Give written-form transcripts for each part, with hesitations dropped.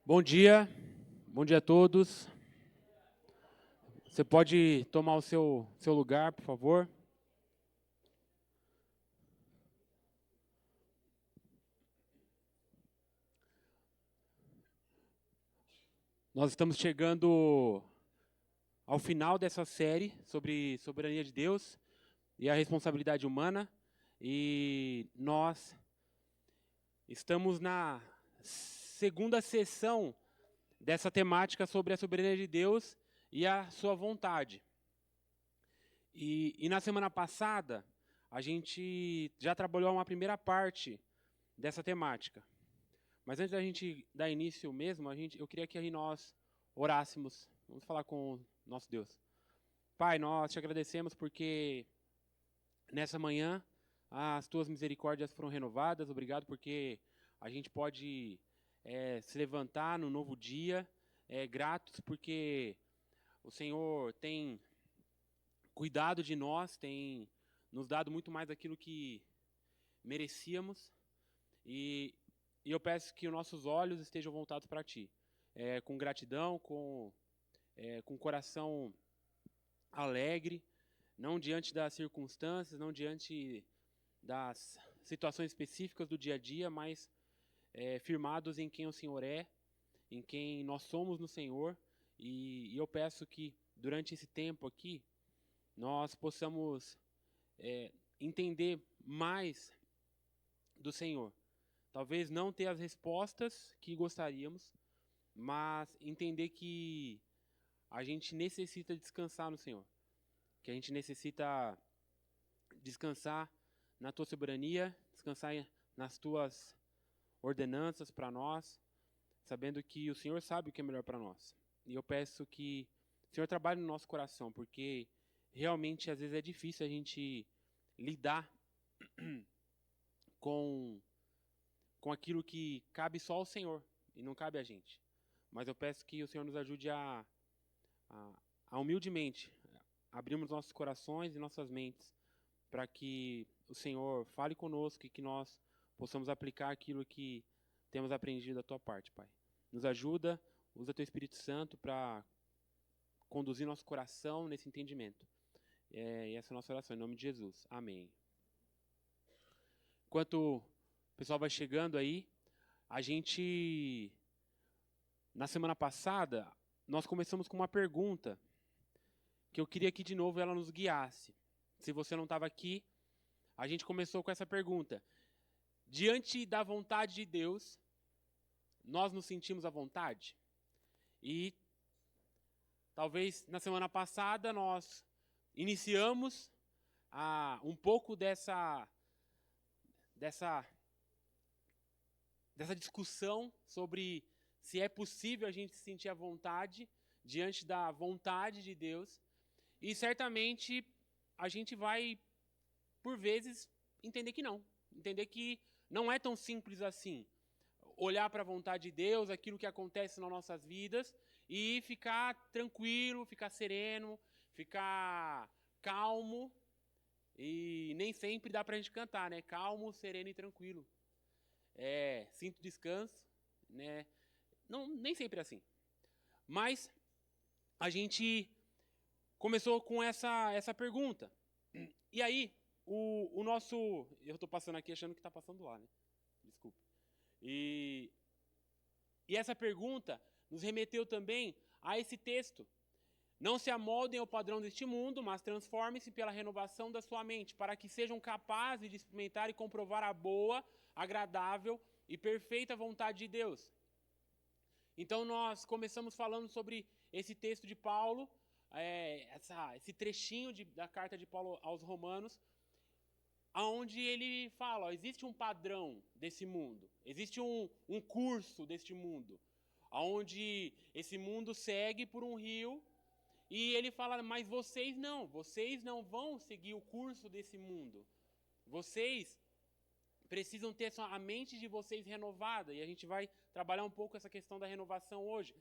Bom dia a todos. Você pode tomar o seu lugar, por favor? Nós estamos chegando ao final dessa série sobre soberania de Deus e a responsabilidade humana. E nós estamos na segunda sessão dessa temática sobre a soberania de Deus e a sua vontade. E na semana passada, a gente já trabalhou uma primeira parte dessa temática. Mas antes da gente dar início mesmo, eu queria que aí nós orássemos. Vamos falar com o nosso Deus. Pai, nós te agradecemos porque nessa manhã as tuas misericórdias foram renovadas. Obrigado porque a gente pode se levantar no novo dia, gratos porque o Senhor tem cuidado de nós, tem nos dado muito mais daquilo que merecíamos. E eu peço que os nossos olhos estejam voltados para Ti, com gratidão, com o coração alegre, não diante das circunstâncias, não diante das situações específicas do dia a dia, mas firmados em quem o Senhor é, em quem nós somos no Senhor. E eu peço que, durante esse tempo aqui, nós possamos entender mais do Senhor. Talvez não ter as respostas que gostaríamos, mas entender que a gente necessita descansar no Senhor. Que a gente necessita descansar na Tua soberania, descansar nas Tuas ordenanças para nós, sabendo que o Senhor sabe o que é melhor para nós. E eu peço que o Senhor trabalhe no nosso coração, porque realmente às vezes é difícil a gente lidar com aquilo que cabe só ao Senhor e não cabe a gente. Mas eu peço que o Senhor nos ajude a humildemente abrirmos nossos corações e nossas mentes para que o Senhor fale conosco e que nós possamos aplicar aquilo que temos aprendido da Tua parte, Pai. Nos ajuda, usa Teu Espírito Santo para conduzir nosso coração nesse entendimento. E essa é a nossa oração, em nome de Jesus. Amém. Enquanto o pessoal vai chegando aí, a gente, na semana passada, nós começamos com uma pergunta que eu queria que de novo ela nos guiasse. Se você não estava aqui, a gente começou com essa pergunta. Diante da vontade de Deus, nós nos sentimos à vontade? E talvez na semana passada nós iniciamos um pouco dessa discussão sobre se é possível a gente se sentir à vontade diante da vontade de Deus. E certamente a gente vai, por vezes, entender que não. Entender que não é tão simples assim. Olhar para a vontade de Deus, aquilo que acontece nas nossas vidas, e ficar tranquilo, ficar sereno, ficar calmo. E nem sempre dá para a gente cantar, né? Calmo, sereno e tranquilo. Sinto descanso, né? Não, nem sempre é assim. Mas a gente começou com essa pergunta. E aí, o nosso... Eu estou passando aqui achando que está passando lá, né? Desculpa. E essa pergunta nos remeteu também a esse texto. Não se amoldem ao padrão deste mundo, mas transformem-se pela renovação da sua mente, para que sejam capazes de experimentar e comprovar a boa, agradável e perfeita vontade de Deus. Então nós começamos falando sobre esse texto de Paulo, esse trechinho da carta de Paulo aos Romanos, onde ele fala, existe um padrão desse mundo, existe um curso deste mundo, onde esse mundo segue por um rio, e ele fala, mas vocês não vão seguir o curso desse mundo. Vocês precisam ter a mente de vocês renovada, e a gente vai trabalhar um pouco essa questão da renovação hoje,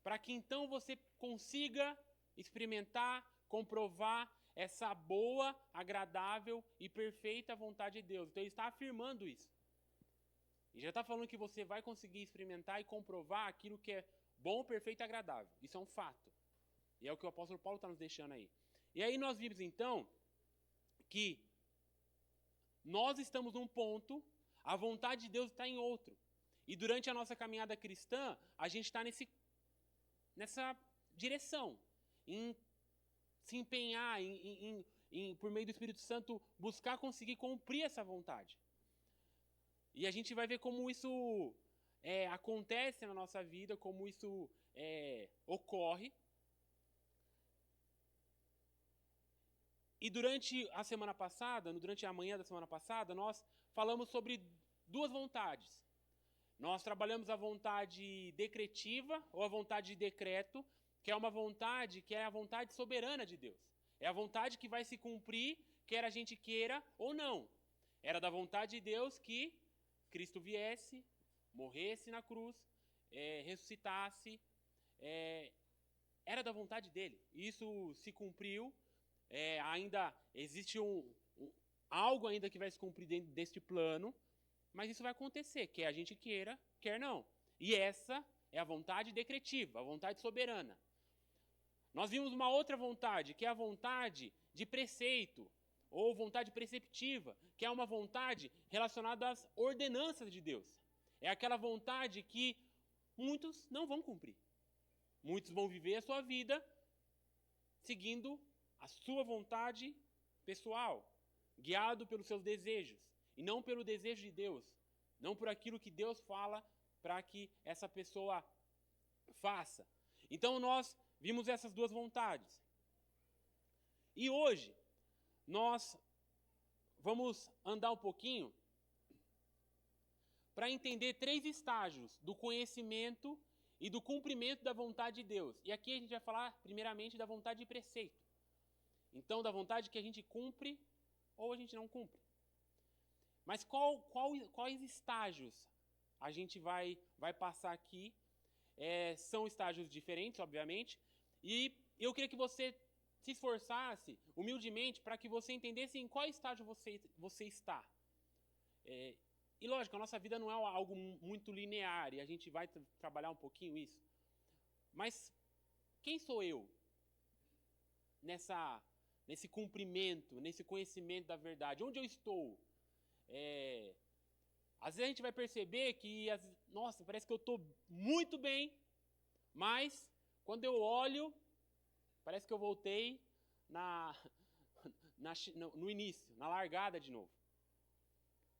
para que então você consiga experimentar, comprovar essa boa, agradável e perfeita vontade de Deus. Então ele está afirmando isso. E já está falando que você vai conseguir experimentar e comprovar aquilo que é bom, perfeito e agradável. Isso é um fato. E é o que o apóstolo Paulo está nos deixando aí. E aí nós vimos, então, que nós estamos num ponto, a vontade de Deus está em outro. E durante a nossa caminhada cristã, a gente está nessa direção, em se empenhar, por meio do Espírito Santo, buscar conseguir cumprir essa vontade. E a gente vai ver como isso acontece na nossa vida, como isso ocorre. E durante a semana passada, durante a manhã da semana passada, nós falamos sobre duas vontades. Nós trabalhamos a vontade decretiva ou a vontade de decreto, que é uma vontade que é a vontade soberana de Deus. É a vontade que vai se cumprir, quer a gente queira ou não. Era da vontade de Deus que Cristo viesse, morresse na cruz, ressuscitasse. Era da vontade dele. Isso se cumpriu. Ainda existe algo ainda que vai se cumprir dentro deste plano, mas isso vai acontecer, quer a gente queira, quer não. E essa é a vontade decretiva, a vontade soberana. Nós vimos uma outra vontade, que é a vontade de preceito, ou vontade preceptiva, que é uma vontade relacionada às ordenanças de Deus. É aquela vontade que muitos não vão cumprir. Muitos vão viver a sua vida seguindo a sua vontade pessoal, guiado pelos seus desejos, e não pelo desejo de Deus, não por aquilo que Deus fala para que essa pessoa faça. Então nós vimos essas duas vontades. E hoje nós vamos andar um pouquinho para entender 3 estágios do conhecimento e do cumprimento da vontade de Deus. E aqui a gente vai falar primeiramente da vontade de preceito. Então, da vontade que a gente cumpre ou a gente não cumpre. Mas quais estágios a gente vai passar aqui? São estágios diferentes, obviamente. E eu queria que você se esforçasse humildemente para que você entendesse em qual estágio você está. E lógico, a nossa vida não é algo muito linear e a gente vai trabalhar um pouquinho isso. Mas quem sou eu nesse cumprimento, nesse conhecimento da verdade? Onde eu estou? Às vezes a gente vai perceber que, nossa, parece que eu estou muito bem, mas quando eu olho, parece que eu voltei no início, na largada de novo.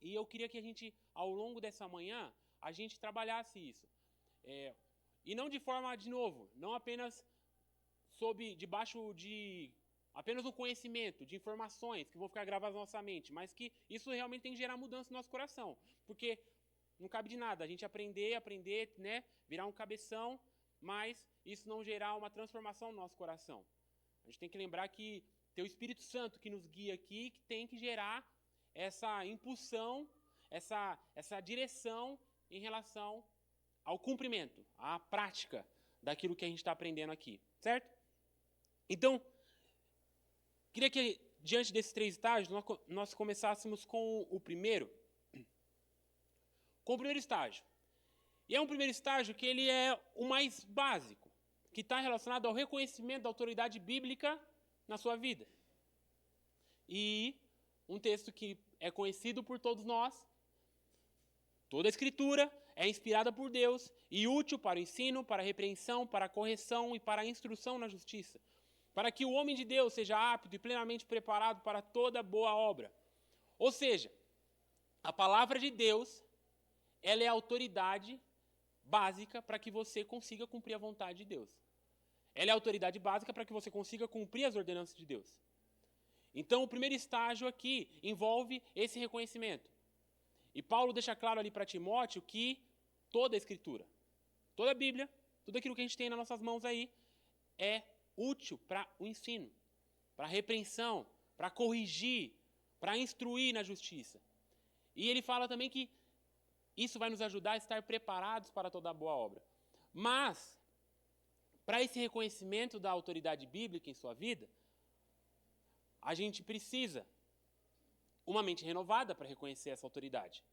E eu queria que a gente, ao longo dessa manhã, a gente trabalhasse isso. E não de forma, de novo, não apenas debaixo de apenas um conhecimento, de informações que vão ficar gravadas na nossa mente, mas que isso realmente tem que gerar mudança no nosso coração. Porque não cabe de nada a gente aprender, né, virar um cabeção, mas isso não gerar uma transformação no nosso coração. A gente tem que lembrar que tem o Espírito Santo que nos guia aqui, que tem que gerar essa impulsão, essa direção em relação ao cumprimento, à prática daquilo que a gente está aprendendo aqui, certo? Então, queria que, diante desses 3 estágios, nós começássemos com o primeiro. Com o primeiro estágio. E é um primeiro estágio que ele é o mais básico, que está relacionado ao reconhecimento da autoridade bíblica na sua vida. E um texto que é conhecido por todos nós. Toda a Escritura é inspirada por Deus e útil para o ensino, para a repreensão, para a correção e para a instrução na justiça, para que o homem de Deus seja apto e plenamente preparado para toda boa obra. Ou seja, a palavra de Deus, ela é a autoridade básica para que você consiga cumprir a vontade de Deus. Ela é a autoridade básica para que você consiga cumprir as ordenanças de Deus. Então, o primeiro estágio aqui envolve esse reconhecimento. E Paulo deixa claro ali para Timóteo que toda a Escritura, toda a Bíblia, tudo aquilo que a gente tem nas nossas mãos aí, é útil para o ensino, para a repreensão, para corrigir, para instruir na justiça. E ele fala também que isso vai nos ajudar a estar preparados para toda boa obra. Mas, para esse reconhecimento da autoridade bíblica em sua vida, a gente precisa uma mente renovada para reconhecer essa autoridade.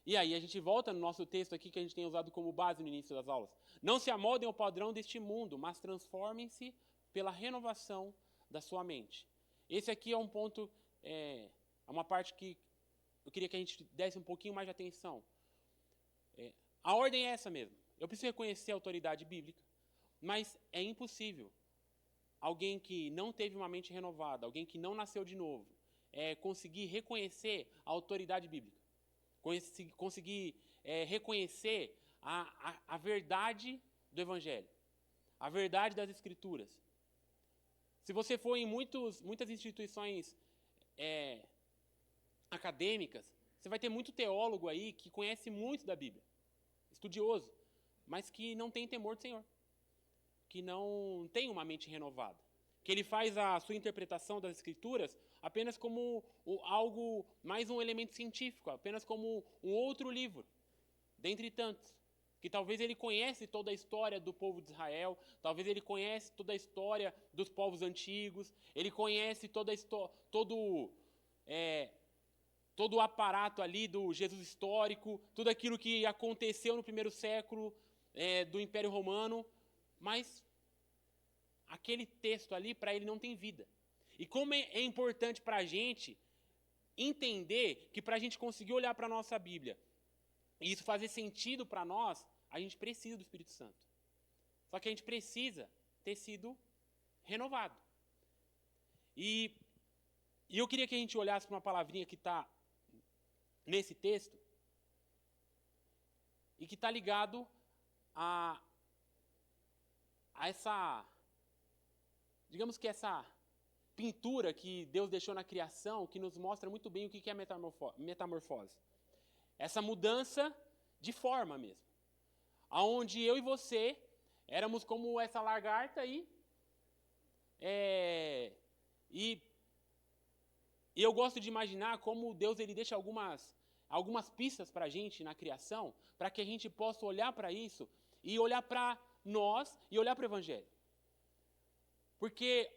E aí a gente volta no nosso texto aqui que a gente tem usado como base no início das aulas. Não se amoldem ao padrão deste mundo, mas transformem-se pela renovação da sua mente. Esse aqui é um ponto, é uma parte que eu queria que a gente desse um pouquinho mais de atenção. A ordem é essa mesmo. Eu preciso reconhecer a autoridade bíblica, mas é impossível alguém que não teve uma mente renovada, alguém que não nasceu de novo, conseguir reconhecer a autoridade bíblica, conseguir reconhecer a verdade do Evangelho, a verdade das Escrituras. Se você for em muitas instituições acadêmicas, você vai ter muito teólogo aí que conhece muito da Bíblia, estudioso, mas que não tem temor do Senhor, que não tem uma mente renovada, que ele faz a sua interpretação das Escrituras apenas como algo, mais um elemento científico, apenas como um outro livro, dentre tantos, que talvez ele conhece toda a história do povo de Israel, talvez ele conhece toda a história dos povos antigos, ele conhece todo o aparato ali do Jesus histórico, tudo aquilo que aconteceu no primeiro século do Império Romano, mas aquele texto ali, para ele, não tem vida. E como é importante para a gente entender que para a gente conseguir olhar para a nossa Bíblia e isso fazer sentido para nós, a gente precisa do Espírito Santo. Só que a gente precisa ter sido renovado. E eu queria que a gente olhasse para uma palavrinha que está nesse texto e que está ligado a essa, digamos que essa pintura que Deus deixou na criação, que nos mostra muito bem o que é metamorfose. Essa mudança de forma mesmo. Onde eu e você éramos como essa lagarta aí, e eu gosto de imaginar como Deus ele deixa algumas pistas para a gente na criação, para que a gente possa olhar para isso e olhar para nós e olhar para o Evangelho. Porque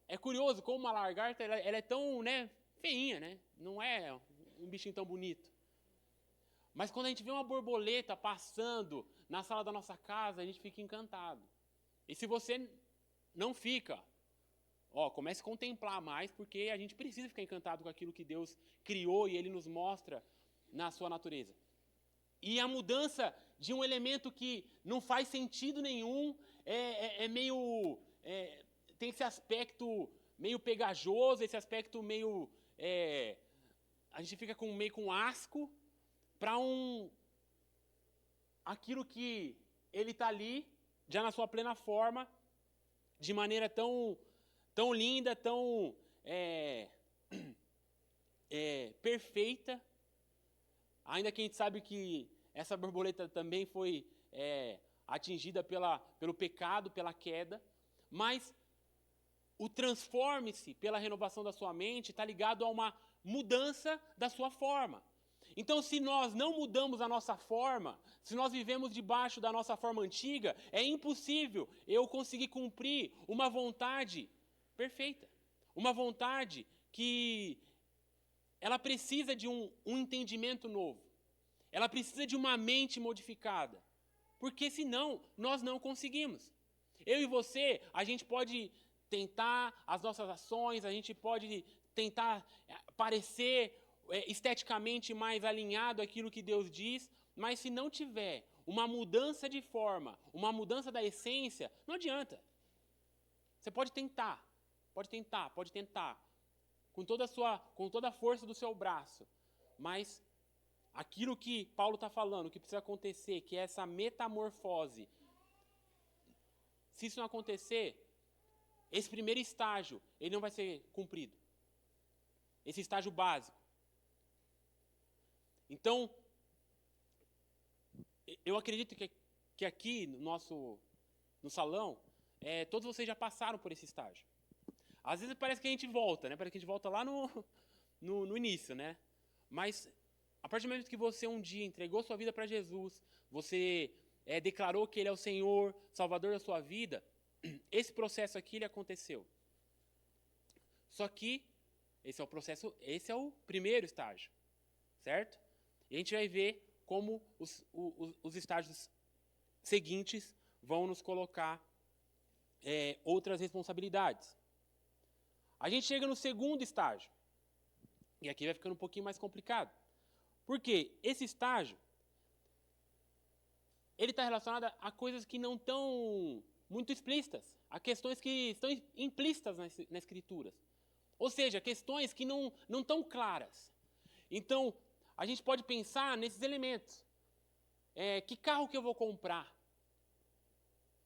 é curioso como uma lagarta ela é tão feinha, né? Não é um bichinho tão bonito. Mas quando a gente vê uma borboleta passando na sala da nossa casa, a gente fica encantado. E se você não fica, comece a contemplar mais, porque a gente precisa ficar encantado com aquilo que Deus criou e Ele nos mostra na sua natureza. E a mudança de um elemento que não faz sentido nenhum, tem esse aspecto meio pegajoso, esse aspecto meio... a gente fica meio com asco, para aquilo que ele está ali, já na sua plena forma, de maneira tão linda, tão perfeita, ainda que a gente sabe que essa borboleta também foi atingida pelo pecado, pela queda, mas o transforme-se pela renovação da sua mente está ligado a uma mudança da sua forma. Então, se nós não mudamos a nossa forma, se nós vivemos debaixo da nossa forma antiga, é impossível eu conseguir cumprir uma vontade perfeita. Uma vontade que ela precisa de um entendimento novo. Ela precisa de uma mente modificada. Porque senão, nós não conseguimos. Eu e você, a gente pode tentar as nossas ações, a gente pode tentar parecer esteticamente mais alinhado àquilo que Deus diz, mas se não tiver uma mudança de forma, uma mudança da essência, não adianta. Você pode tentar, com toda a força do seu braço, mas aquilo que Paulo está falando, que precisa acontecer, que é essa metamorfose, se isso não acontecer, esse primeiro estágio, ele não vai ser cumprido. Esse estágio básico. Então, eu acredito que aqui no salão, todos vocês já passaram por esse estágio. Às vezes parece que a gente volta, né? Parece que a gente volta lá no início, né? Mas, a partir do momento que você um dia entregou sua vida para Jesus, você declarou que Ele é o Senhor, Salvador da sua vida, esse processo aqui, ele aconteceu. Só que, esse é o primeiro estágio, certo? E a gente vai ver como os estágios seguintes vão nos colocar outras responsabilidades. A gente chega no segundo estágio. E aqui vai ficando um pouquinho mais complicado. Por quê? Esse estágio, ele está relacionado a coisas que não estão muito explícitas, a questões que estão implícitas na Escritura. Ou seja, questões que não estão claras. Então, a gente pode pensar nesses elementos. Que carro que eu vou comprar?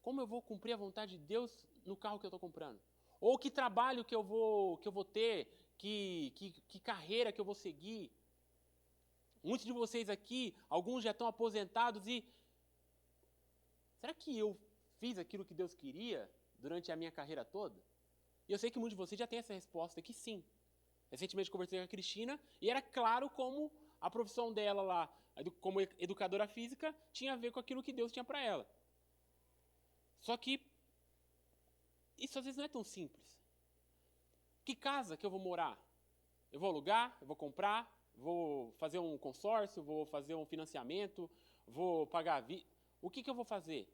Como eu vou cumprir a vontade de Deus no carro que eu estou comprando? Ou que trabalho que eu vou ter? Que carreira que eu vou seguir? Muitos de vocês aqui, alguns já estão aposentados e... Será que eu fiz aquilo que Deus queria durante a minha carreira toda? E eu sei que muitos de vocês já têm essa resposta, que sim. Recentemente conversei com a Cristina e era claro como a profissão dela lá, como educadora física, tinha a ver com aquilo que Deus tinha para ela. Só que isso às vezes não é tão simples. Que casa que eu vou morar? Eu vou alugar? Eu vou comprar? Vou fazer um consórcio? Vou fazer um financiamento? Vou pagar... O que eu vou fazer?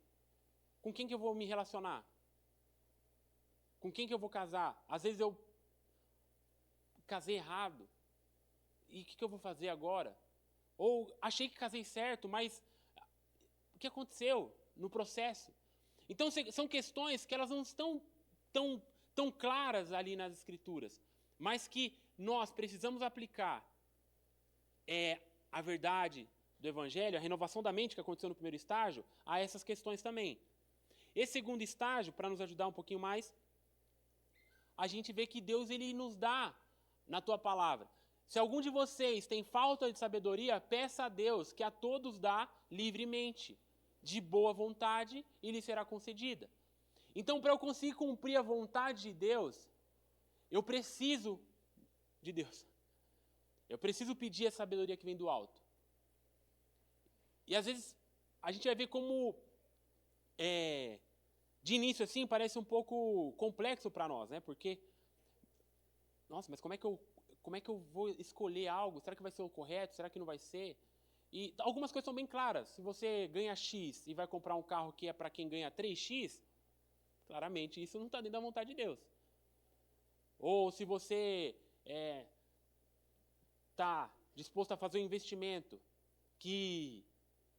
Com quem que eu vou me relacionar? Com quem que eu vou casar? Às vezes eu casei errado. E o que eu vou fazer agora? Ou achei que casei certo, mas o que aconteceu no processo? Então, são questões que elas não estão tão claras ali nas Escrituras, mas que nós precisamos aplicar a verdade do Evangelho, a renovação da mente que aconteceu no primeiro estágio, a essas questões também. Esse segundo estágio, para nos ajudar um pouquinho mais, a gente vê que Deus ele nos dá na tua palavra. Se algum de vocês tem falta de sabedoria, peça a Deus que a todos dá livremente, de boa vontade, e lhe será concedida. Então, para eu conseguir cumprir a vontade de Deus, eu preciso de Deus. Eu preciso pedir a sabedoria que vem do alto. E às vezes a gente vai ver como, de início assim, parece um pouco complexo para nós, né? Porque, nossa, mas como é que eu vou escolher algo? Será que vai ser o correto? Será que não vai ser? E algumas coisas são bem claras. Se você ganha X e vai comprar um carro que é para quem ganha 3X, claramente isso não está dentro da vontade de Deus. Ou se você está disposto a fazer um investimento que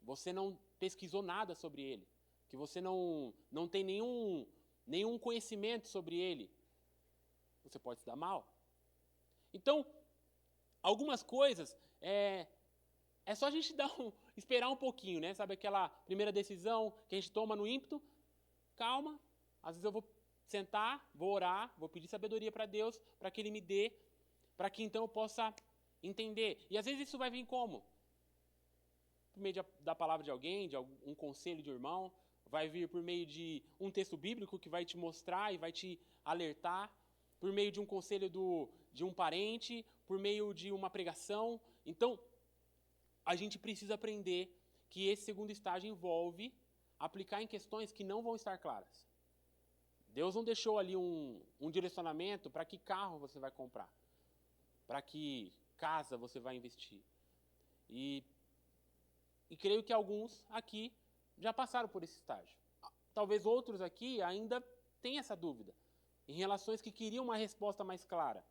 você não pesquisou nada sobre ele, que você não tem nenhum conhecimento sobre ele, você pode se dar mal. Então, algumas coisas, é só a gente esperar um pouquinho, né? Sabe aquela primeira decisão que a gente toma no ímpeto? Calma, às vezes eu vou sentar, vou orar, vou pedir sabedoria para Deus, para que Ele me dê, para que então eu possa entender. E às vezes isso vai vir como? Por meio da palavra de alguém, de um conselho de irmão, vai vir por meio de um texto bíblico que vai te mostrar e vai te alertar, por meio de um conselho de um parente, por meio de uma pregação. Então, a gente precisa aprender que esse segundo estágio envolve aplicar em questões que não vão estar claras. Deus não deixou ali um direcionamento para que carro você vai comprar, para que casa você vai investir. E creio que alguns aqui já passaram por esse estágio. Talvez outros aqui ainda tenham essa dúvida, em relações que queriam uma resposta mais clara.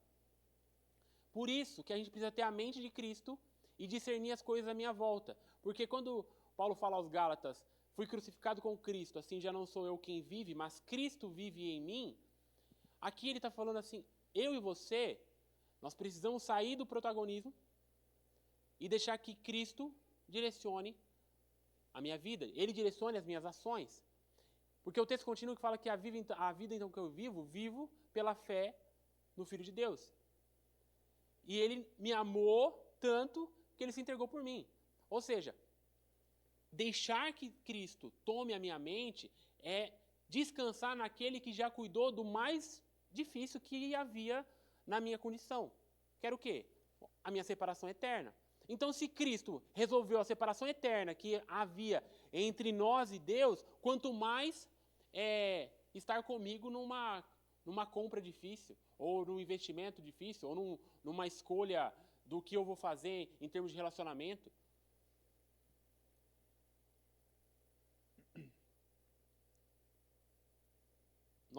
Por isso que a gente precisa ter a mente de Cristo e discernir as coisas à minha volta. Porque quando Paulo fala aos Gálatas, fui crucificado com Cristo, assim já não sou eu quem vive, mas Cristo vive em mim, aqui ele está falando assim, eu e você, nós precisamos sair do protagonismo e deixar que Cristo direcione a minha vida, Ele direcione as minhas ações. Porque o texto continua que fala que a vida então que eu vivo pela fé no Filho de Deus. E Ele me amou tanto que Ele se entregou por mim. Ou seja, deixar que Cristo tome a minha mente é descansar naquele que já cuidou do mais difícil que havia na minha condição. Que era o quê? A minha separação eterna. Então, se Cristo resolveu a separação eterna que havia entre nós e Deus, quanto mais estar comigo numa compra difícil, ou num investimento difícil, ou numa escolha do que eu vou fazer em termos de relacionamento.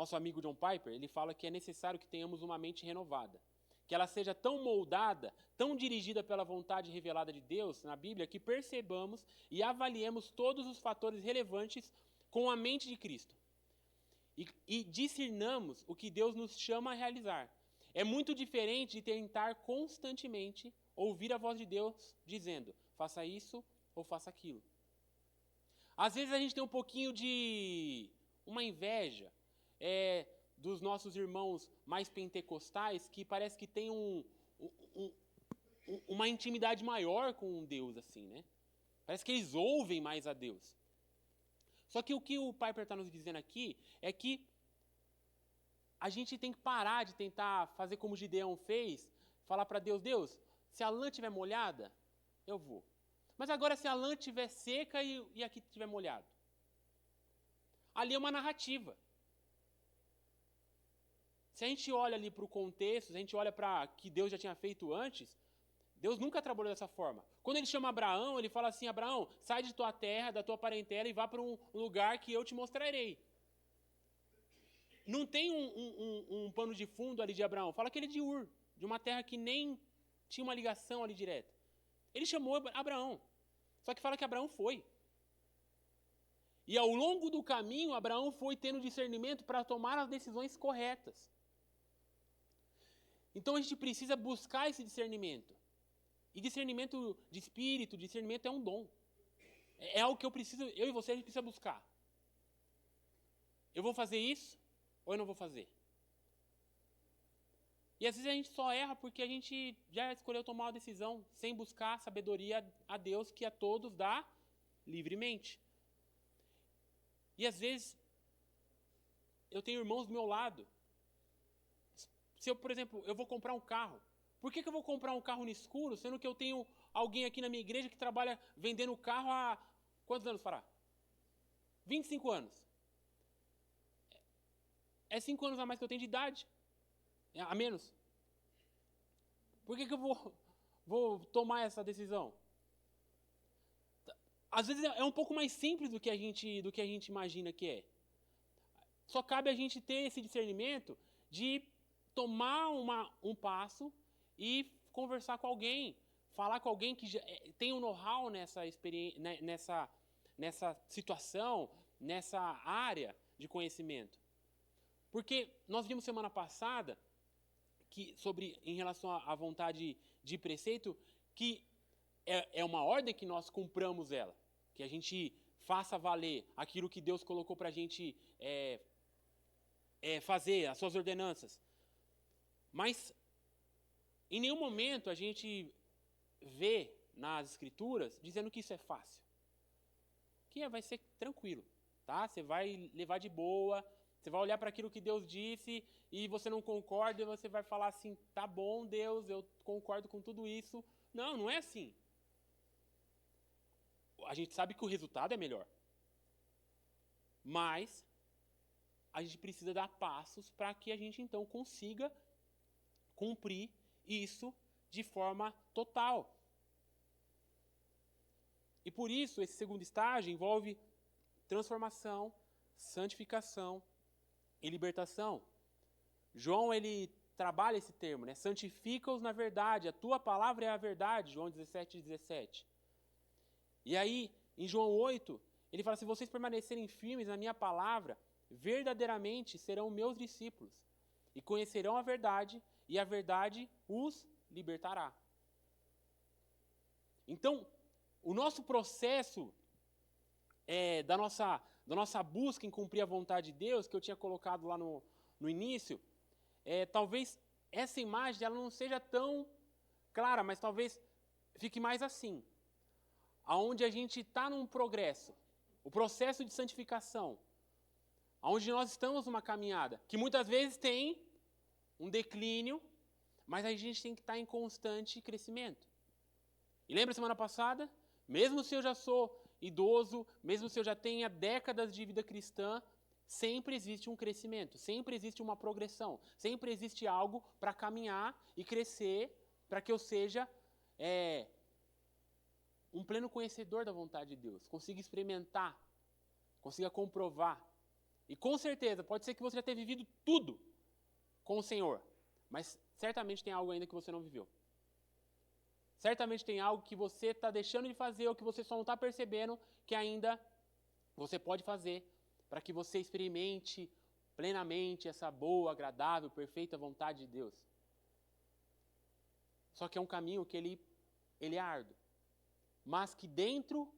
nosso amigo John Piper, ele fala que é necessário que tenhamos uma mente renovada. Que ela seja tão moldada, tão dirigida pela vontade revelada de Deus na Bíblia, que percebamos e avaliemos todos os fatores relevantes com a mente de Cristo. E discernamos o que Deus nos chama a realizar. É muito diferente de tentar constantemente ouvir a voz de Deus dizendo, faça isso ou faça aquilo. Às vezes a gente tem um pouquinho de uma inveja dos nossos irmãos mais pentecostais, que parece que tem uma intimidade maior com Deus, assim, né? Parece que eles ouvem mais a Deus. Só que o que o Piper está nos dizendo aqui é que a gente tem que parar de tentar fazer como Gideão fez, falar para Deus, Deus, se a lã estiver molhada, eu vou. Mas agora se a lã estiver seca e aqui estiver molhado? Ali é uma narrativa. Se a gente olha ali para o contexto, se a gente olha para o que Deus já tinha feito antes, Deus nunca trabalhou dessa forma. Quando ele chama Abraão, ele fala assim, Abraão, sai de tua terra, da tua parentela e vá para um lugar que eu te mostrarei. Não tem um pano de fundo ali de Abraão. Fala que ele é de Ur, de uma terra que nem tinha uma ligação ali direta. Ele chamou Abraão. Só que fala que Abraão foi. E ao longo do caminho, Abraão foi tendo discernimento para tomar as decisões corretas. Então a gente precisa buscar esse discernimento. E discernimento de espírito, discernimento é um dom. É algo que eu e você, a gente precisa buscar. Eu vou fazer isso ou eu não vou fazer? E às vezes a gente só erra porque a gente já escolheu tomar uma decisão sem buscar sabedoria a Deus, que a todos dá livremente. E às vezes eu tenho irmãos do meu lado. Se eu, por exemplo, eu vou comprar um carro. Por que eu vou comprar um carro no escuro, sendo que eu tenho alguém aqui na minha igreja que trabalha vendendo carro há quantos anos fará? 25 anos. É 5 anos a mais que eu tenho de idade. A menos. Por que eu vou tomar essa decisão? Às vezes é um pouco mais simples do que a gente imagina que é. Só cabe a gente ter esse discernimento de tomar um passo e conversar com alguém, falar com alguém que já tem um know-how nessa situação, nessa área de conhecimento. Porque nós vimos semana passada em relação à vontade de preceito, que é uma ordem que nós cumpramos ela, que a gente faça valer aquilo que Deus colocou para a gente fazer, as suas ordenanças. Mas em nenhum momento a gente vê nas Escrituras dizendo que isso é fácil. Que vai ser tranquilo, tá? Você vai levar de boa, você vai olhar para aquilo que Deus disse e você não concorda e você vai falar assim, tá bom, Deus, eu concordo com tudo isso. Não, não é assim. A gente sabe que o resultado é melhor. Mas a gente precisa dar passos para que a gente então consiga cumprir isso de forma total. E por isso, esse segundo estágio envolve transformação, santificação e libertação. João, ele trabalha esse termo, né? Santifica-os na verdade, a tua palavra é a verdade, João 17:17. E aí, em João 8, ele fala, se vocês permanecerem firmes na minha palavra, verdadeiramente serão meus discípulos, e conhecerão a verdade, e a verdade os libertará. Então, o nosso processo da nossa busca em cumprir a vontade de Deus, que eu tinha colocado lá no início, talvez essa imagem ela não seja tão clara, mas talvez fique mais assim. Aonde a gente está num progresso, o processo de santificação, onde nós estamos numa caminhada, que muitas vezes tem um declínio, mas a gente tem que estar em constante crescimento. E lembra semana passada? Mesmo se eu já sou idoso, mesmo se eu já tenha décadas de vida cristã, sempre existe um crescimento, sempre existe uma progressão, sempre existe algo para caminhar e crescer, para que eu seja um pleno conhecedor da vontade de Deus, consiga experimentar, consiga comprovar E com certeza, pode ser que você já tenha vivido tudo com o Senhor, mas certamente tem algo ainda que você não viveu. Certamente tem algo que você está deixando de fazer ou que você só não está percebendo que ainda você pode fazer para que você experimente plenamente essa boa, agradável, perfeita vontade de Deus. Só que é um caminho que ele é árduo. Mas que dentro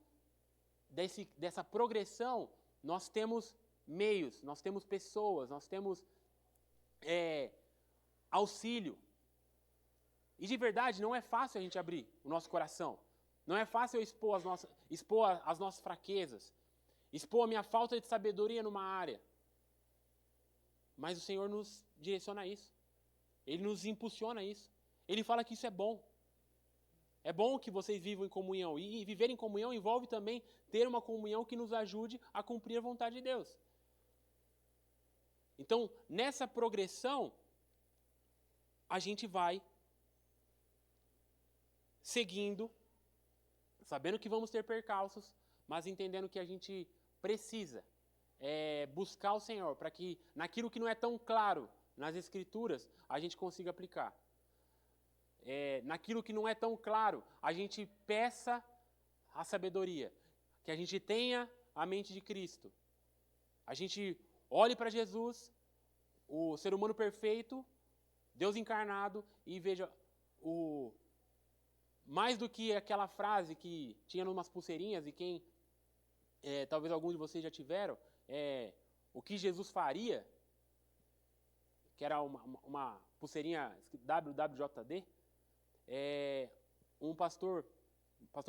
dessa progressão, nós temos meios, nós temos pessoas, nós temos auxílio. E de verdade, não é fácil a gente abrir o nosso coração. Não é fácil eu expor as nossas fraquezas, expor a minha falta de sabedoria numa área. Mas o Senhor nos direciona a isso. Ele nos impulsiona a isso. Ele fala que isso é bom. É bom que vocês vivam em comunhão. E viver em comunhão envolve também ter uma comunhão que nos ajude a cumprir a vontade de Deus. Então, nessa progressão, a gente vai seguindo, sabendo que vamos ter percalços, mas entendendo que a gente precisa buscar o Senhor, para que naquilo que não é tão claro nas Escrituras, a gente consiga aplicar. Naquilo que não é tão claro, a gente peça a sabedoria, que a gente tenha a mente de Cristo. A gente olhe para Jesus, o ser humano perfeito, Deus encarnado, e veja mais do que aquela frase que tinha numas pulseirinhas, e quem, talvez alguns de vocês já tiveram, o que Jesus faria, que era uma pulseirinha WWJD, o pastor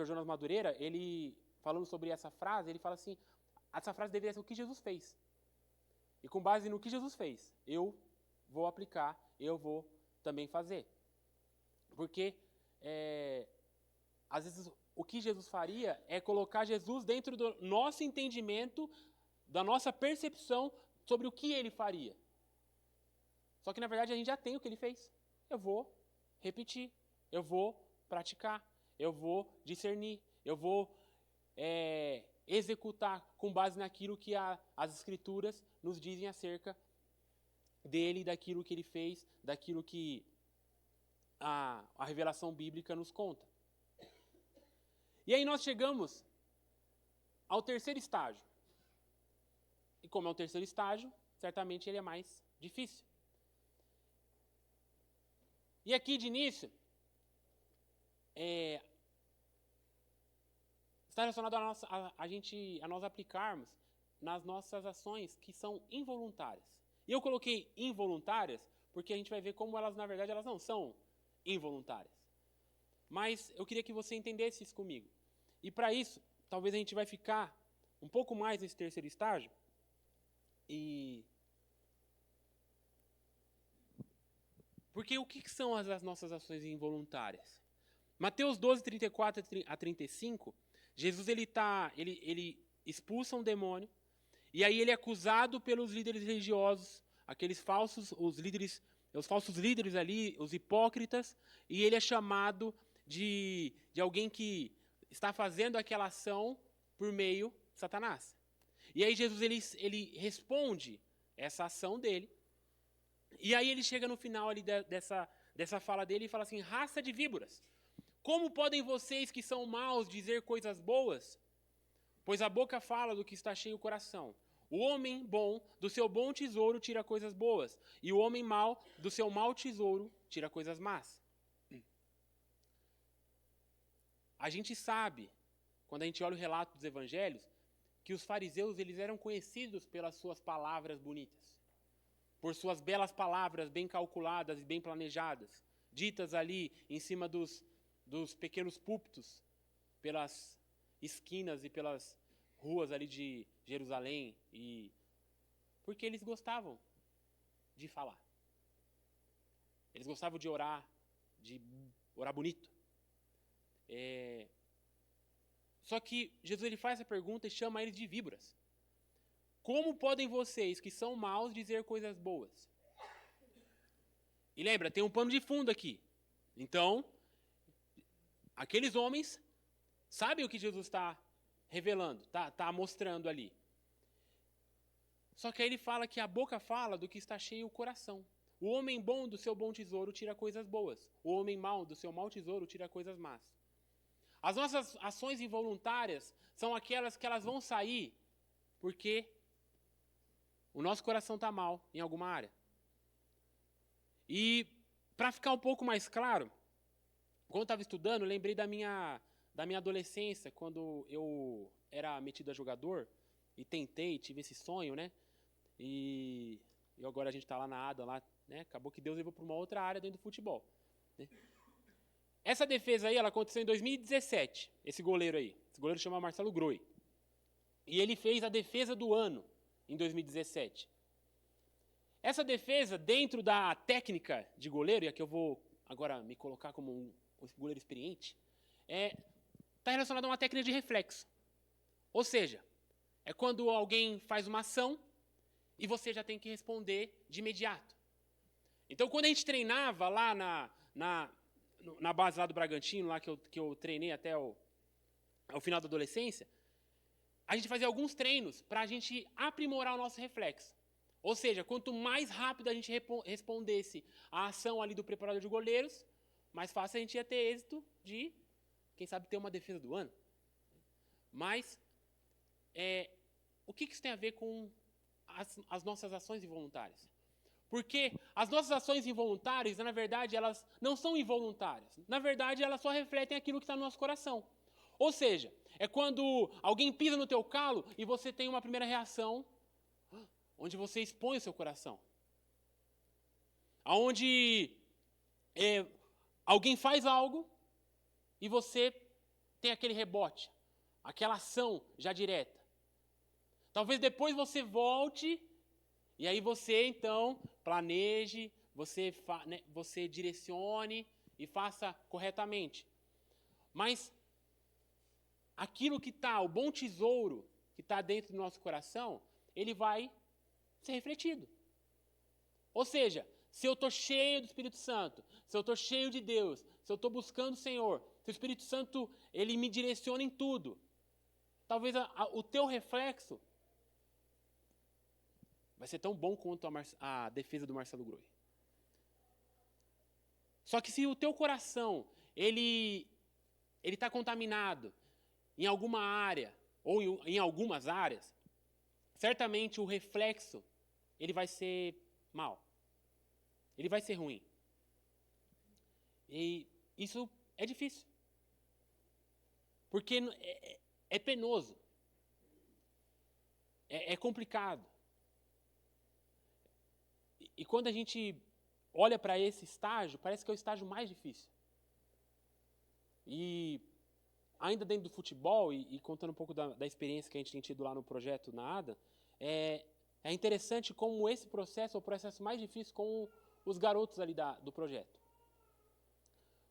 Jonas Madureira, ele falando sobre essa frase, ele fala assim, essa frase deveria ser o que Jesus fez. E com base no que Jesus fez, eu vou aplicar, eu vou também fazer. Porque, às vezes, o que Jesus faria é colocar Jesus dentro do nosso entendimento, da nossa percepção sobre o que ele faria. Só que, na verdade, a gente já tem o que ele fez. Eu vou repetir, eu vou praticar, eu vou discernir, eu vou executar com base naquilo que as Escrituras nos dizem acerca dele, daquilo que ele fez, daquilo que a revelação bíblica nos conta. E aí nós chegamos ao terceiro estágio. E como é o terceiro estágio, certamente ele é mais difícil. E aqui de início, está relacionado a nós aplicarmos nas nossas ações que são involuntárias. E eu coloquei involuntárias porque a gente vai ver como elas, na verdade, elas não são involuntárias. Mas eu queria que você entendesse isso comigo. E para isso, talvez a gente vai ficar um pouco mais nesse terceiro estágio. Porque o que são as nossas ações involuntárias? Mateus 12, 34 a 35, Jesus ele expulsa um demônio, e aí ele é acusado pelos líderes religiosos, aqueles os falsos líderes ali, os hipócritas, e ele é chamado de alguém que está fazendo aquela ação por meio de Satanás. E aí Jesus ele responde essa ação dele, e aí ele chega no final ali dessa fala dele e fala assim, raça de víboras, como podem vocês que são maus dizer coisas boas? Pois a boca fala do que está cheio o coração. O homem bom do seu bom tesouro tira coisas boas, e o homem mau do seu mau tesouro tira coisas más. A gente sabe, quando a gente olha o relato dos evangelhos, que os fariseus eles eram conhecidos pelas suas palavras bonitas, por suas belas palavras bem calculadas e bem planejadas, ditas ali em cima dos pequenos púlpitos, pelas esquinas e pelas ruas ali de Jerusalém, porque eles gostavam de falar. Eles gostavam de orar bonito. Só que Jesus ele faz essa pergunta e chama eles de víboras. Como podem vocês, que são maus, dizer coisas boas? E lembra, tem um pano de fundo aqui. Então, aqueles homens sabem o que Jesus está revelando, está mostrando ali. Só que aí ele fala que a boca fala do que está cheio o coração. O homem bom do seu bom tesouro tira coisas boas. O homem mau do seu mau tesouro tira coisas más. As nossas ações involuntárias são aquelas que elas vão sair porque o nosso coração está mal em alguma área. E para ficar um pouco mais claro, quando eu estava estudando, eu lembrei da minha adolescência, quando eu era metido a jogador e tive esse sonho, né? E agora a gente está lá na ADA, lá, né? Acabou que Deus levou para uma outra área dentro do futebol. Né? Essa defesa aí, ela aconteceu em 2017, esse goleiro chama Marcelo Groi. E ele fez a defesa do ano em 2017. Essa defesa, dentro da técnica de goleiro, e aqui eu vou agora me colocar como um goleiro experiente, está relacionada a uma técnica de reflexo. Ou seja, é quando alguém faz uma ação e você já tem que responder de imediato. Então, quando a gente treinava lá na base lá do Bragantino, lá que eu treinei até ao final da adolescência, a gente fazia alguns treinos para a gente aprimorar o nosso reflexo. Ou seja, quanto mais rápido a gente respondesse a ação ali do preparador de goleiros, mais fácil a gente ia ter êxito de, quem sabe, ter uma defesa do ano. Mas, o que isso tem a ver com as nossas ações involuntárias? Porque as nossas ações involuntárias, na verdade, elas não são involuntárias. Na verdade, elas só refletem aquilo que está no nosso coração. Ou seja, é quando alguém pisa no teu calo e você tem uma primeira reação onde você expõe o seu coração. Onde alguém faz algo e você tem aquele rebote, aquela ação já direta. Talvez depois você volte e aí você, então, planeje, você direcione e faça corretamente. Mas aquilo que está, o bom tesouro que está dentro do nosso coração, ele vai ser refletido. Ou seja, se eu estou cheio do Espírito Santo, se eu estou cheio de Deus, se eu estou buscando o Senhor, se o Espírito Santo ele me direciona em tudo, talvez o teu reflexo vai ser tão bom quanto a defesa do Marcelo Groi. Só que se o teu coração ele está contaminado em alguma área ou em algumas áreas, certamente o reflexo ele vai ser mau. Ele vai ser ruim. E isso é difícil. Porque é penoso. É complicado. E quando a gente olha para esse estágio, parece que é o estágio mais difícil. E ainda dentro do futebol, e contando um pouco da experiência que a gente tem tido lá no projeto na ADA, é interessante como esse processo é o processo mais difícil com os garotos ali do projeto.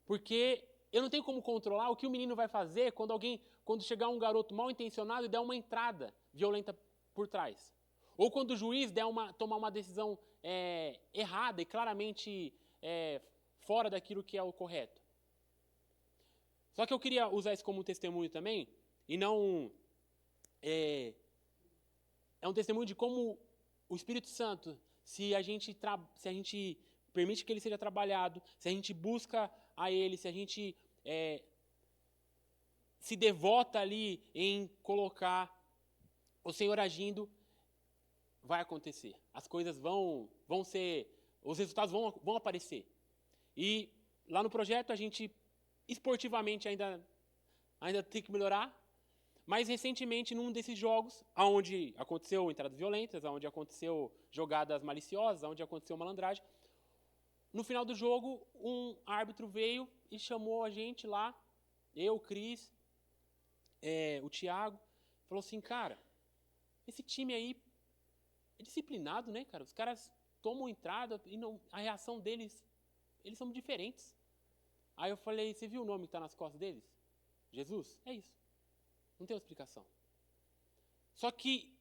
Porque eu não tenho como controlar o que o menino vai fazer quando chegar um garoto mal intencionado e der uma entrada violenta por trás. Ou quando o juiz tomar uma decisão errada e claramente fora daquilo que é o correto. Só que eu queria usar isso como um testemunho também, e não... É um testemunho de como o Espírito Santo, se a gente permite que ele seja trabalhado, se a gente busca a ele, se a gente se devota ali em colocar o Senhor agindo, vai acontecer. As coisas vão ser, os resultados vão aparecer. E lá no projeto a gente esportivamente ainda tem que melhorar, mas recentemente num desses jogos, onde aconteceu entradas violentas, onde aconteceu jogadas maliciosas, onde aconteceu malandragem, no final do jogo um árbitro veio e chamou a gente lá, eu, o Cris, o Thiago, falou assim, cara, esse time aí é disciplinado, né, cara? Os caras tomam entrada e a reação deles, eles são diferentes. Aí eu falei, você viu o nome que está nas costas deles? Jesus? É isso. Não tem outra explicação. Só que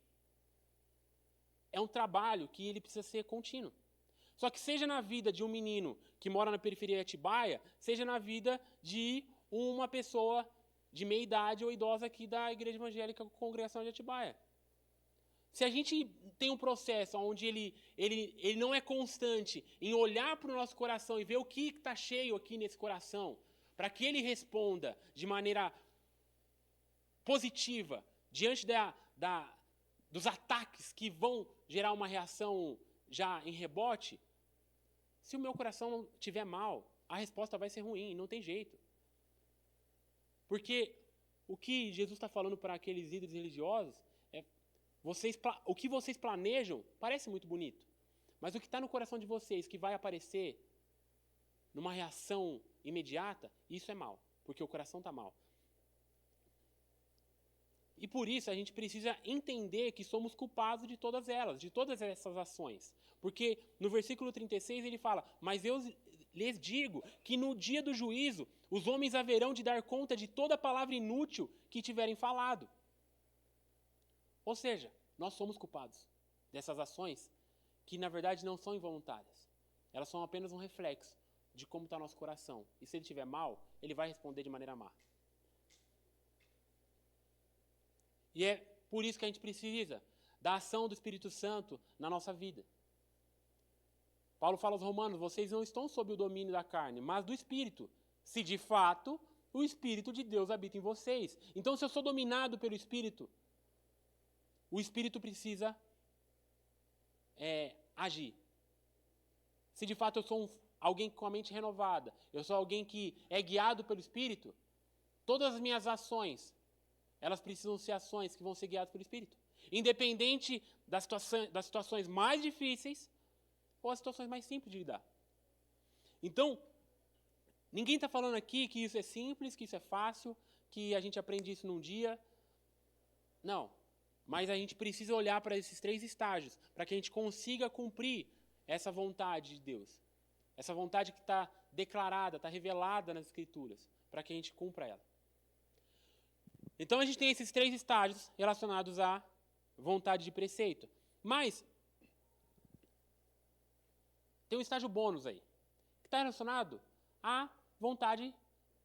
é um trabalho que ele precisa ser contínuo. Só que seja na vida de um menino que mora na periferia de Atibaia, seja na vida de uma pessoa de meia idade ou idosa aqui da Igreja Evangélica Congregação de Atibaia. Se a gente tem um processo onde ele não é constante em olhar para o nosso coração e ver o que está cheio aqui nesse coração, para que ele responda de maneira positiva diante dos ataques que vão gerar uma reação já em rebote, se o meu coração estiver mal, a resposta vai ser ruim, não tem jeito. Porque o que Jesus está falando para aqueles líderes religiosos é: o que vocês planejam parece muito bonito, mas o que está no coração de vocês, que vai aparecer numa reação imediata, isso é mal, porque o coração está mal. E por isso a gente precisa entender que somos culpados de todas elas, de todas essas ações. Porque no versículo 36 ele fala: mas eu lhes digo que no dia do juízo os homens haverão de dar conta de toda palavra inútil que tiverem falado. Ou seja, nós somos culpados dessas ações que na verdade não são involuntárias. Elas são apenas um reflexo de como está nosso coração. E se ele estiver mal, ele vai responder de maneira má. E é por isso que a gente precisa da ação do Espírito Santo na nossa vida. Paulo fala aos Romanos: vocês não estão sob o domínio da carne, mas do Espírito, se de fato o Espírito de Deus habita em vocês. Então, se eu sou dominado pelo Espírito, o Espírito precisa agir. Se de fato eu sou alguém com a mente renovada, eu sou alguém que é guiado pelo Espírito, todas as minhas ações, elas precisam ser ações que vão ser guiadas pelo Espírito. Independente das situações mais difíceis ou as situações mais simples de lidar. Então, ninguém está falando aqui que isso é simples, que isso é fácil, que a gente aprende isso num dia. Não. Mas a gente precisa olhar para esses 3 estágios, para que a gente consiga cumprir essa vontade de Deus. Essa vontade que está declarada, está revelada nas Escrituras, para que a gente cumpra ela. Então a gente tem esses 3 estágios relacionados à vontade de preceito. Mas tem um estágio bônus aí, que está relacionado à vontade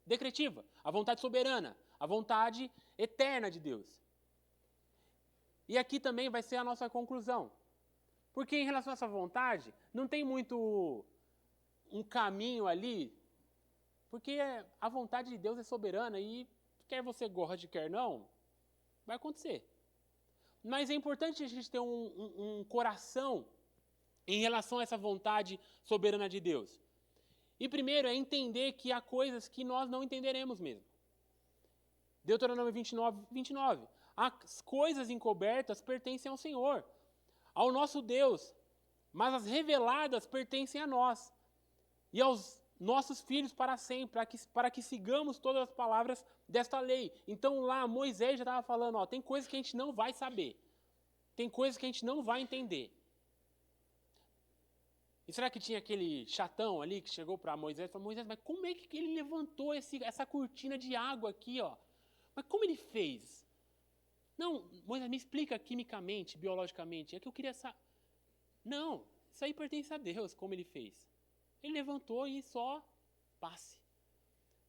decretiva, à vontade soberana, à vontade eterna de Deus. E aqui também vai ser a nossa conclusão. Porque em relação a essa vontade, não tem muito um caminho ali, porque a vontade de Deus é soberana e quer você goste, quer não, vai acontecer. Mas é importante a gente ter um coração em relação a essa vontade soberana de Deus. E primeiro é entender que há coisas que nós não entenderemos mesmo. Deuteronômio 29. As coisas encobertas pertencem ao Senhor, ao nosso Deus, mas as reveladas pertencem a nós e aos nossos filhos para sempre, para que sigamos todas as palavras desta lei. Então lá Moisés já estava falando, tem coisas que a gente não vai saber, tem coisas que a gente não vai entender. E será que tinha aquele chatão ali que chegou para Moisés e falou: Moisés, mas como é que ele levantou essa cortina de água aqui, ó? Mas como ele fez? Não, Moisés, me explica quimicamente, biologicamente. É que eu queria saber. Não, isso aí pertence a Deus, como ele fez. Ele levantou e só passe.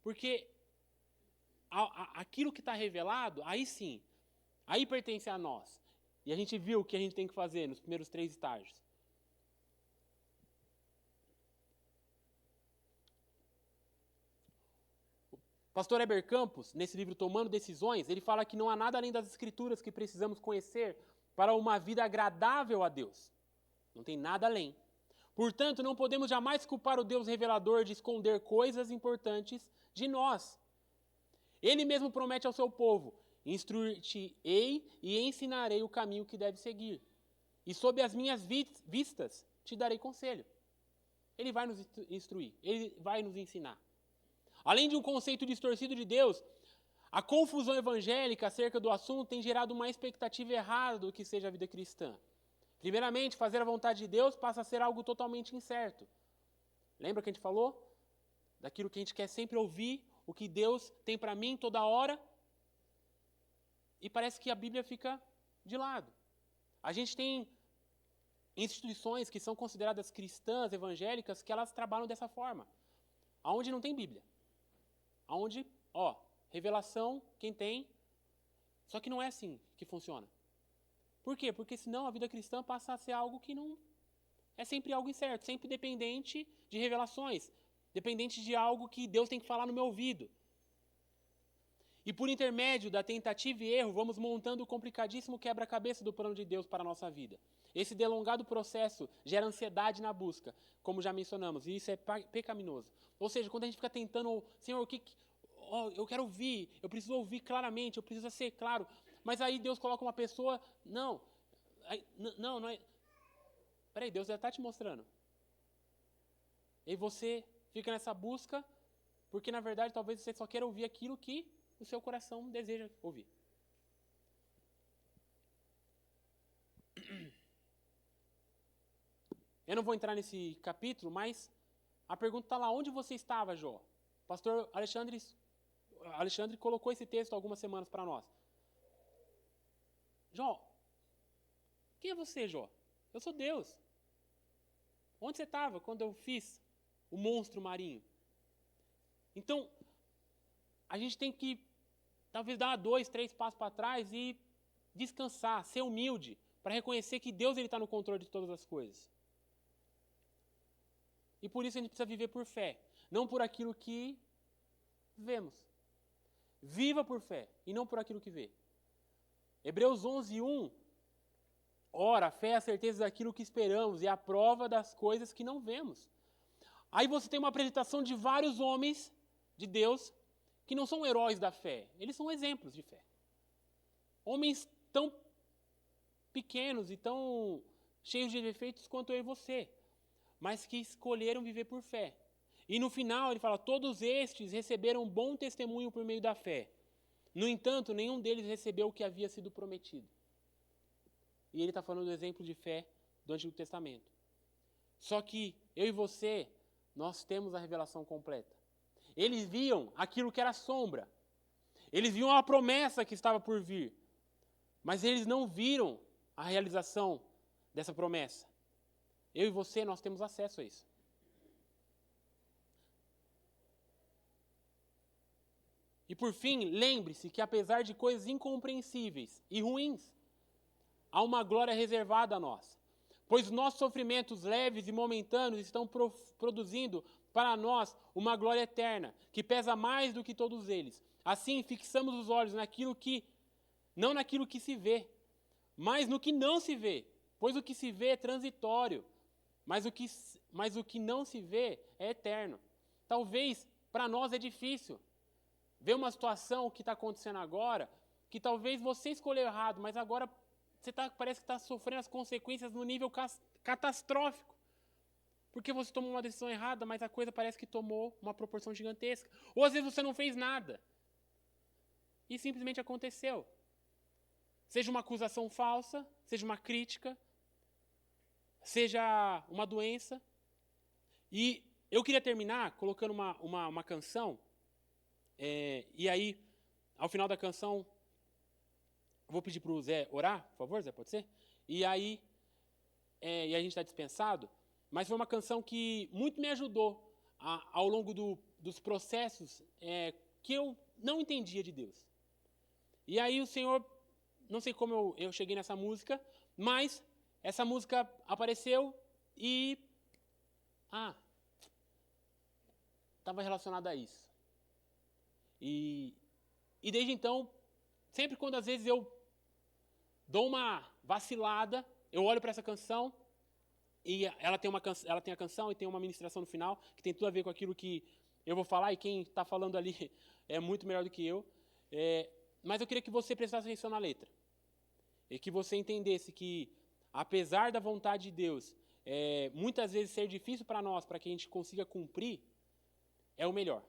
Porque aquilo que está revelado, aí sim, aí pertence a nós. E a gente viu o que a gente tem que fazer nos primeiros 3 estágios. Pastor Heber Campos, nesse livro Tomando Decisões, ele fala que não há nada além das Escrituras que precisamos conhecer para uma vida agradável a Deus. Não tem nada além. Portanto, não podemos jamais culpar o Deus revelador de esconder coisas importantes de nós. Ele mesmo promete ao seu povo: instruir-te-ei e ensinarei o caminho que deve seguir. E sob as minhas vistas te darei conselho. Ele vai nos instruir, ele vai nos ensinar. Além de um conceito distorcido de Deus, a confusão evangélica acerca do assunto tem gerado uma expectativa errada do que seja a vida cristã. Primeiramente, fazer a vontade de Deus passa a ser algo totalmente incerto. Lembra que a gente falou? Daquilo que a gente quer sempre ouvir, o que Deus tem para mim toda hora. E parece que a Bíblia fica de lado. A gente tem instituições que são consideradas cristãs, evangélicas, que elas trabalham dessa forma. Aonde não tem Bíblia. Aonde, revelação, quem tem. Só que não é assim que funciona. Por quê? Porque senão a vida cristã passa a ser algo que não é sempre algo incerto, sempre dependente de revelações, dependente de algo que Deus tem que falar no meu ouvido. E por intermédio da tentativa e erro, vamos montando o complicadíssimo quebra-cabeça do plano de Deus para a nossa vida. Esse delongado processo gera ansiedade na busca, como já mencionamos, e isso é pecaminoso. Ou seja, quando a gente fica tentando, Senhor, eu quero ouvir, eu preciso ouvir claramente, eu preciso ser claro, mas aí Deus coloca uma pessoa, não é. Peraí, Deus já está te mostrando. E você fica nessa busca, porque na verdade talvez você só queira ouvir aquilo que o seu coração deseja ouvir. Eu não vou entrar nesse capítulo, mas a pergunta está lá, onde você estava, Jó? O pastor Alexandre colocou esse texto algumas semanas para nós. Jó, quem é você, Jó? Eu sou Deus. Onde você estava quando eu fiz o monstro marinho? Então, a gente tem que talvez dar 2, 3 passos para trás e descansar, ser humilde, para reconhecer que Deus está no controle de todas as coisas. E por isso a gente precisa viver por fé, não por aquilo que vemos. Viva por fé e não por aquilo que vê. Hebreus 11:1. Ora, a fé é a certeza daquilo que esperamos e a prova das coisas que não vemos. Aí você tem uma apresentação de vários homens de Deus que não são heróis da fé, eles são exemplos de fé. Homens tão pequenos e tão cheios de defeitos quanto eu e você, mas que escolheram viver por fé. E no final ele fala, todos estes receberam um bom testemunho por meio da fé. No entanto, nenhum deles recebeu o que havia sido prometido. E ele está falando do exemplo de fé do Antigo Testamento. Só que eu e você, nós temos a revelação completa. Eles viam aquilo que era sombra. Eles viam a promessa que estava por vir. Mas eles não viram a realização dessa promessa. Eu e você, nós temos acesso a isso. E por fim, lembre-se que apesar de coisas incompreensíveis e ruins, há uma glória reservada a nós. Pois nossos sofrimentos leves e momentâneos estão produzindo para nós uma glória eterna, que pesa mais do que todos eles. Assim, fixamos os olhos não naquilo que se vê, mas no que não se vê. Pois o que se vê é transitório, mas o que não se vê é eterno. Talvez para nós é difícil ver uma situação que está acontecendo agora, que talvez você escolheu errado, mas agora você parece que está sofrendo as consequências no nível catastrófico. Porque você tomou uma decisão errada, mas a coisa parece que tomou uma proporção gigantesca. Ou às vezes você não fez nada. E simplesmente aconteceu. Seja uma acusação falsa, seja uma crítica, seja uma doença. E eu queria terminar colocando uma canção. E aí, ao final da canção, vou pedir para o Zé orar, por favor, Zé, pode ser? E aí, e a gente está dispensado, mas foi uma canção que muito me ajudou ao longo dos processos que eu não entendia de Deus. E aí o Senhor, não sei como eu cheguei nessa música, mas essa música apareceu e estava relacionada a isso. E desde então, sempre quando às vezes eu dou uma vacilada, eu olho para essa canção e ela tem a canção e tem uma ministração no final que tem tudo a ver com aquilo que eu vou falar, e quem está falando ali é muito melhor do que eu. Mas eu queria que você prestasse atenção na letra e que você entendesse que, apesar da vontade de Deus, muitas vezes ser difícil para nós, para que a gente consiga cumprir, é o melhor.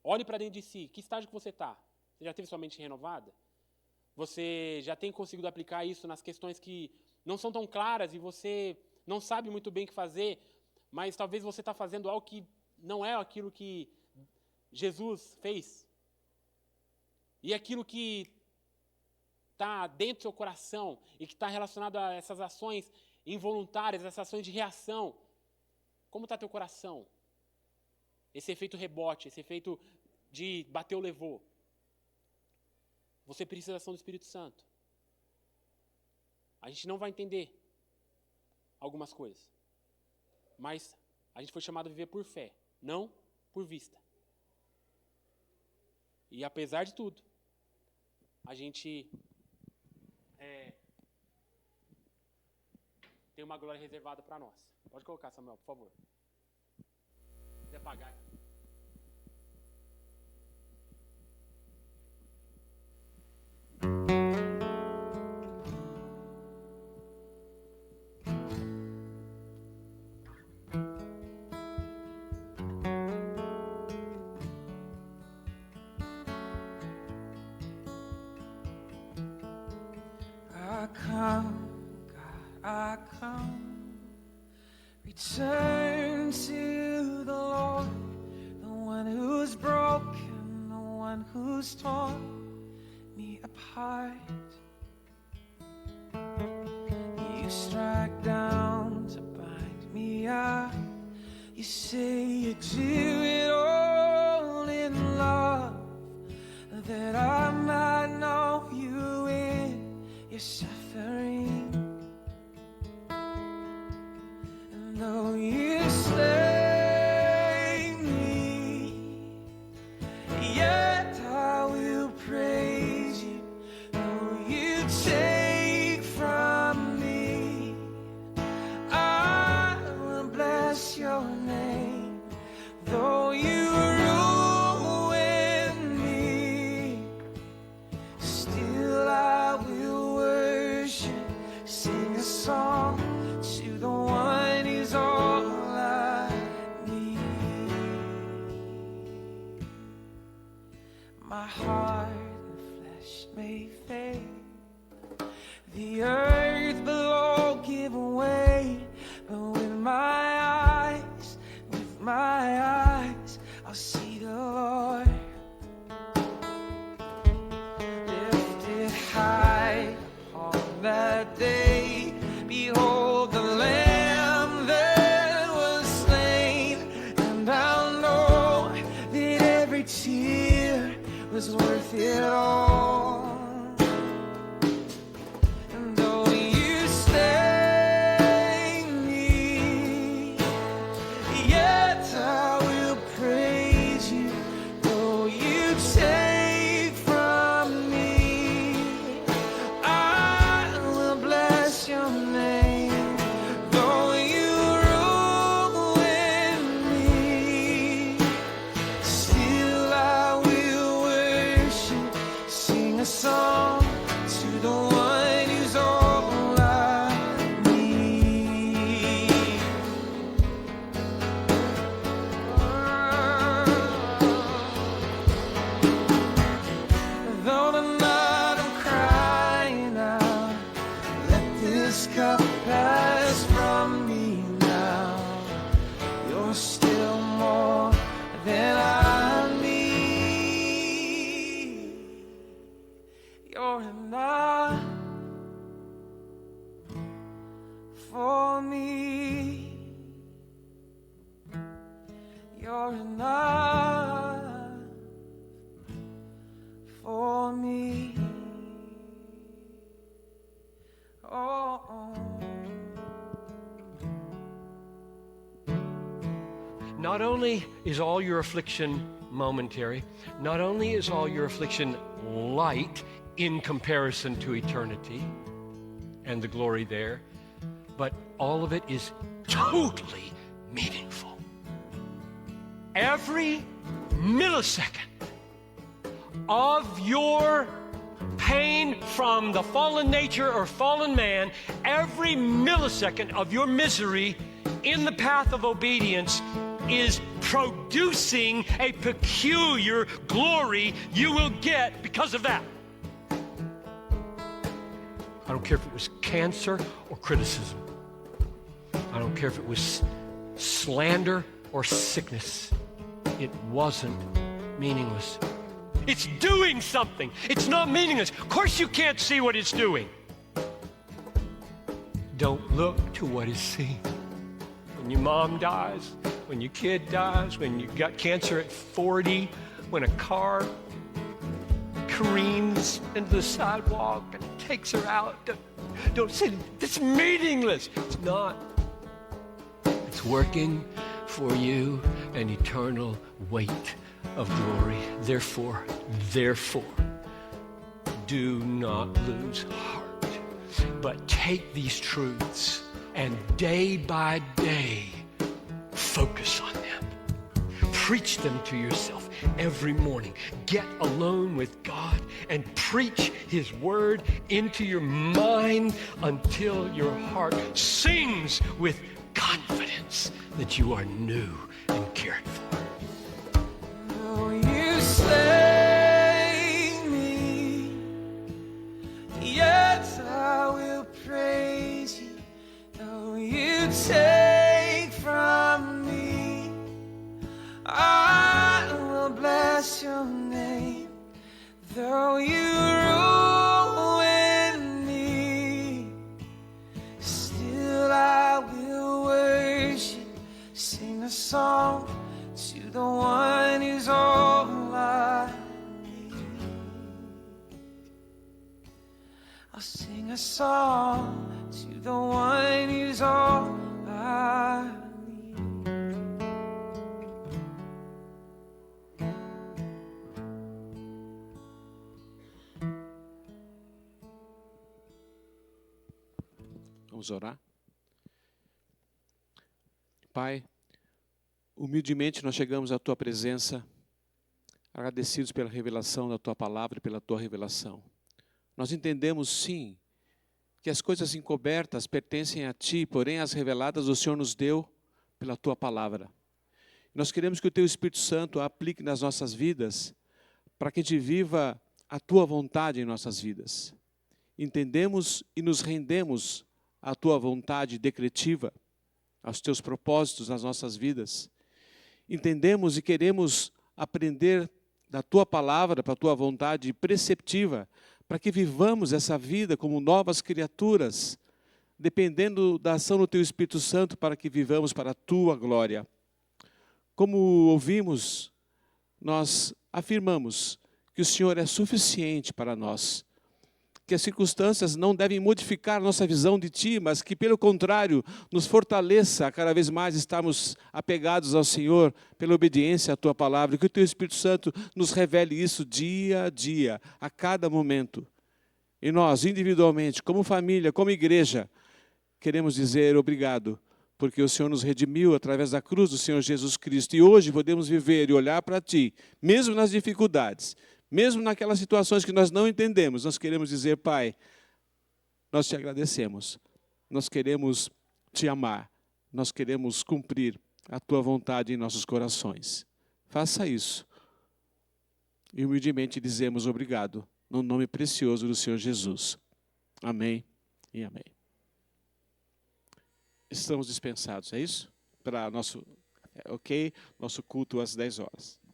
Olhe para dentro de si. Que estágio que você está? Você já teve sua mente renovada? Você já tem conseguido aplicar isso nas questões que não são tão claras e você não sabe muito bem o que fazer, mas talvez você está fazendo algo que não é aquilo que Jesus fez? E aquilo que está dentro do seu coração e que está relacionado a essas ações involuntárias, essas ações de reação, como está teu coração? Esse efeito rebote, esse efeito de bateu, levou. você precisa da ação do Espírito Santo. A gente não vai entender algumas coisas, mas a gente foi chamado a viver por fé, não por vista. E apesar de tudo, a gente tem uma glória reservada para nós. Pode colocar, Samuel, por favor. Se quiser apagar. I come, return to the Lord, the one who's broken, the one who's torn me apart. You strike down to bind me up. You say you do it all in love, that I might know you in your suffering. And though you slay me, yet I will praise you. Though you take from me, I will bless your name. Though you ruin me, still I will worship, sing a song to the one who's all I need. My heart and flesh may fade, the earth below give way, but with my eyes, I'll see the Lord. Lifted high on that day, behold the Lamb that was slain, and I'll know that every tear was worth it all. And though you slay me, yet I will praise you. Though you take from me, I will bless your name. Though you ruin me, still I will worship, sing a song to the one who's all I need. Though tonight I'm crying out, let this cup pass from me now. You're still more than I need. You're enough for me. You're enough for me. Oh. Not only is all your affliction momentary, not only is all your affliction light in comparison to eternity and the glory there, but all of it is totally meaningful. Every millisecond of your pain from the fallen nature or fallen man, every millisecond of your misery in the path of obedience is producing a peculiar glory you will get because of that. I don't care if it was cancer or criticism. I don't care if it was slander or sickness. It wasn't meaningless. It's doing something. It's not meaningless. Of course you can't see what it's doing. Don't look to what is seen. When your mom dies, when your kid dies, when you got cancer at 40, when a car careens into the sidewalk and takes her out. Don't say, it's meaningless. It's not. It's working for you an eternal weight of glory. Therefore, do not lose heart, but take these truths and day by day focus on them. Preach them to yourself every morning. Get alone with God and preach His word into your mind until your heart sings with confidence that you are new and cared for. Though you slay me, yet I will praise you. Though you take from me, I will bless your name. Though you ruin me, still I will worship. Sing a song to the one who's all I need. I'll sing a song to the one who's all I need. Vamos orar? Pai, humildemente nós chegamos à Tua presença, agradecidos pela revelação da Tua palavra e pela Tua revelação. Nós entendemos, sim, que as coisas encobertas pertencem a Ti, porém as reveladas o Senhor nos deu pela Tua palavra. Nós queremos que o Teu Espírito Santo a aplique nas nossas vidas, para que a gente viva a Tua vontade em nossas vidas. Entendemos e nos rendemos à Tua vontade decretiva, aos Teus propósitos nas nossas vidas. Entendemos e queremos aprender da Tua palavra para a Tua vontade preceptiva, para que vivamos essa vida como novas criaturas, dependendo da ação do Teu Espírito Santo, para que vivamos para a Tua glória. Como ouvimos, nós afirmamos que o Senhor é suficiente para nós, que as circunstâncias não devem modificar nossa visão de Ti, mas que, pelo contrário, nos fortaleça a cada vez mais estarmos apegados ao Senhor pela obediência à Tua palavra, que o Teu Espírito Santo nos revele isso dia a dia, a cada momento. E nós, individualmente, como família, como igreja, queremos dizer obrigado, porque o Senhor nos redimiu através da cruz do Senhor Jesus Cristo, e hoje podemos viver e olhar para Ti, mesmo nas dificuldades, mesmo naquelas situações que nós não entendemos. Nós queremos dizer, Pai, nós Te agradecemos, nós queremos Te amar, nós queremos cumprir a Tua vontade em nossos corações. Faça isso. E humildemente dizemos obrigado, no nome precioso do Senhor Jesus. Amém e amém. Estamos dispensados, é isso? Para nosso culto às 10 horas.